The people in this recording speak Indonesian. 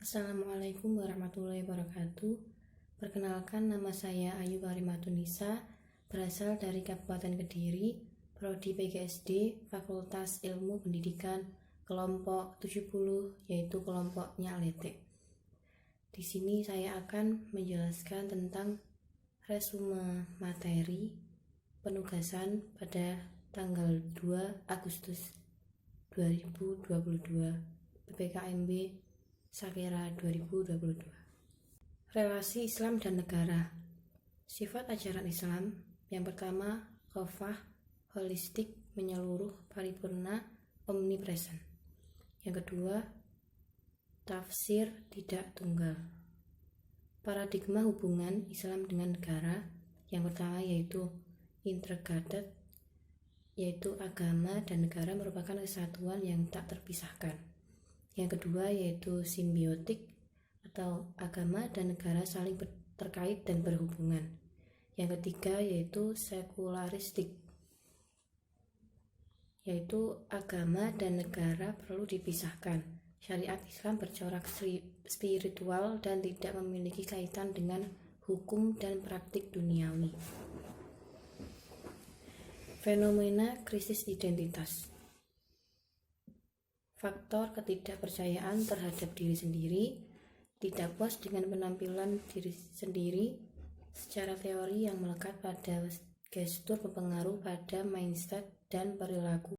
Assalamualaikum warahmatullahi wabarakatuh. Perkenalkan, nama saya Ayu Karimatunisa, berasal dari Kabupaten Kediri, Prodi PGSD, Fakultas Ilmu Pendidikan, kelompok 70, yaitu kelompoknya Letek. Di sini saya akan menjelaskan tentang resume materi penugasan pada tanggal 2 Agustus 2022 PPKMB Sakera 2022. Relasi Islam dan negara. Sifat ajaran Islam: yang pertama, khofah, holistik, menyeluruh, paripurna, omnipresent. Yang kedua, tafsir, tidak tunggal. Paradigma hubungan Islam dengan negara. Yang pertama yaitu integrated, yaitu agama dan negara merupakan kesatuan yang tak terpisahkan. Yang kedua yaitu simbiotik, atau agama dan negara saling terkait dan berhubungan. Yang ketiga yaitu sekularistik, yaitu agama dan negara perlu dipisahkan. Syariat Islam bercorak spiritual dan tidak memiliki kaitan dengan hukum dan praktik duniawi. Fenomena krisis identitas. Faktor ketidakpercayaan terhadap diri sendiri, tidak puas dengan penampilan diri sendiri. Secara teori yang melekat pada gestur berpengaruh pada mindset dan perilaku